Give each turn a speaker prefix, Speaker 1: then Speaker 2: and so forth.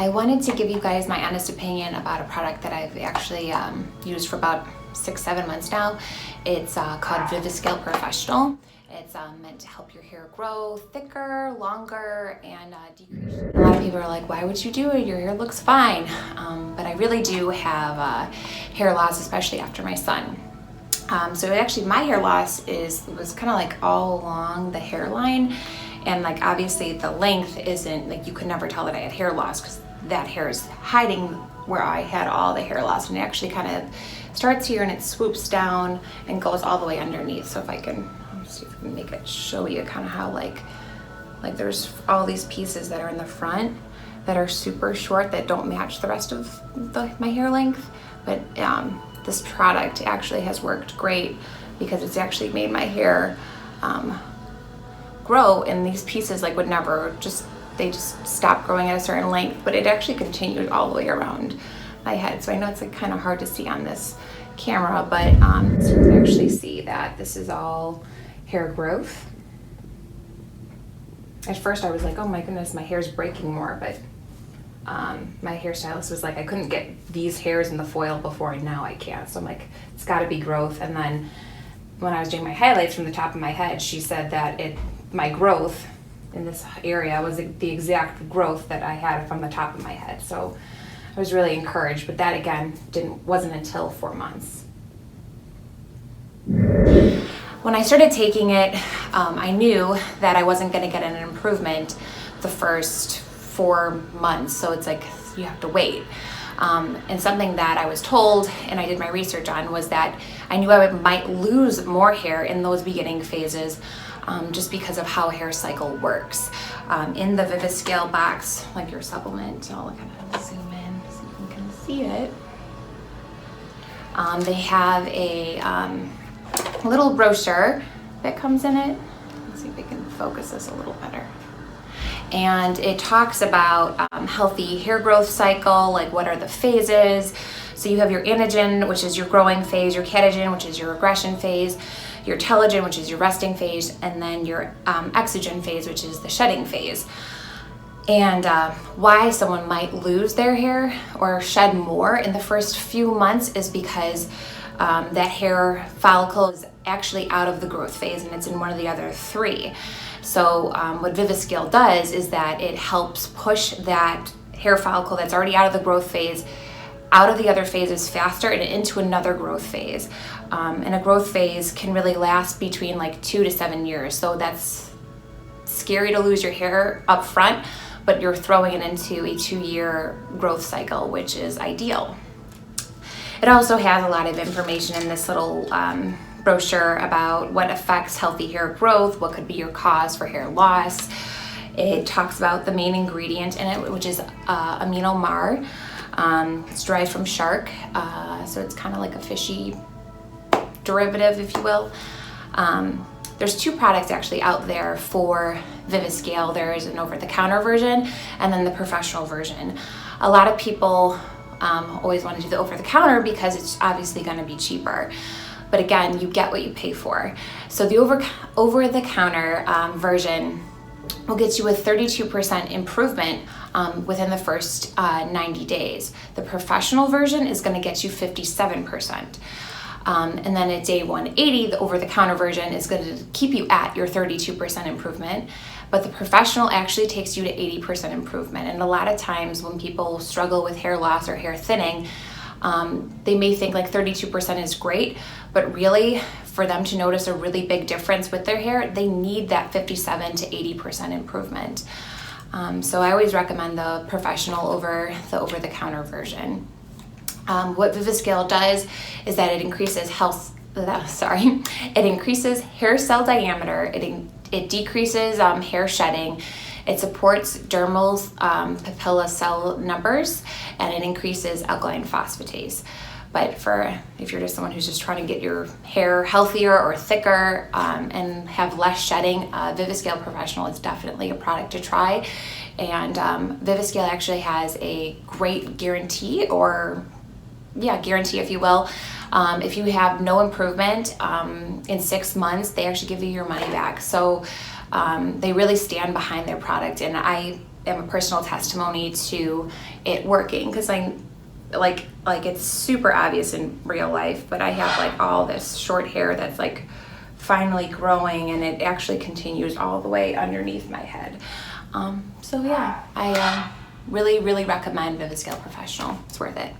Speaker 1: I wanted to give you guys my honest opinion about a product that I've actually used for about 6-7 months now. It's called Viviscal Professional. It's meant to help your hair grow thicker, longer, and decrease. A lot of people are like, why would you do it? Your hair looks fine. But I really do have hair loss, especially after my son. So actually my hair loss was kind of like all along the hairline, and like obviously the length isn't, like you could never tell that I had hair loss because that hair is hiding where I had all the hair loss, and it actually kind of starts here and it swoops down and goes all the way underneath. So if I can, let's see if I can make it show you kind of how like there's all these pieces that are in the front that are super short that don't match the rest of my hair length. But this product actually has worked great because it's actually made my hair grow, and these pieces like would never they just stopped growing at a certain length, but it actually continued all the way around my head. So I know it's like kind of hard to see on this camera, but so you can actually see that this is all hair growth. At first I was like, oh my goodness, my hair's breaking more, but my hairstylist was like, I couldn't get these hairs in the foil before, and now I can. So I'm like, it's got to be growth. And then when I was doing my highlights from the top of my head, she said that my growth in this area was the exact growth that I had from the top of my head. So I was really encouraged, but that again wasn't until 4 months. When I started taking it, I knew that I wasn't going to get an improvement the first 4 months. So it's like you have to wait. And something that I was told, and I did my research on, was that I knew I might lose more hair in those beginning phases, just because of how hair cycle works. In the Viviscal box, like your supplement, I'll kind of zoom in so you can see it. They have a little brochure that comes in it. Let's see if we can focus this a little better. And it talks about healthy hair growth cycle, like what are the phases. So you have your anagen, which is your growing phase, your catagen, which is your regression phase, your telogen, which is your resting phase, and then your exogen phase, which is the shedding phase. And why someone might lose their hair or shed more in the first few months is because that hair follicle is actually out of the growth phase and it's in one of the other three. So what Viviscal does is that it helps push that hair follicle that's already out of the growth phase out of the other phases faster and into another growth phase. And a growth phase can really last between like 2 to 7 years. So that's scary to lose your hair up front, but you're throwing it into a 2-year growth cycle, which is ideal. It also has a lot of information in this little brochure about what affects healthy hair growth, what could be your cause for hair loss. It talks about the main ingredient in it, which is amino mar. It's derived from shark, so it's kind of like a fishy derivative, if you will. There's 2 products actually out there for Viviscal. There is an over-the-counter version and then the professional version. A lot of people always want to do the over-the-counter because it's obviously going to be cheaper. But again, you get what you pay for. So the over-the-counter version will get you a 32% improvement within the first 90 days. The professional version is going to get you 57%. And then at day 180, the over-the-counter version is going to keep you at your 32% improvement, but the professional actually takes you to 80% improvement. And a lot of times when people struggle with hair loss or hair thinning, they may think like 32% is great, but really for them to notice a really big difference with their hair, they need that 57 to 80% improvement. So I always recommend the professional over the over-the-counter version. What Viviscal does is that it increases it increases hair cell diameter, it decreases hair shedding, it supports dermal papilla cell numbers, and it increases alkaline phosphatase. But if you're just someone who's just trying to get your hair healthier or thicker and have less shedding, Viviscal Professional is definitely a product to try. And Viviscal actually has a great guarantee, if you will. If you have no improvement in 6 months, they actually give you your money back. So they really stand behind their product, and I am a personal testimony to it working, because I like it's super obvious in real life, but I have like all this short hair that's like finally growing, and it actually continues all the way underneath my head. So yeah, I really recommend Viviscal Professional. It's worth it.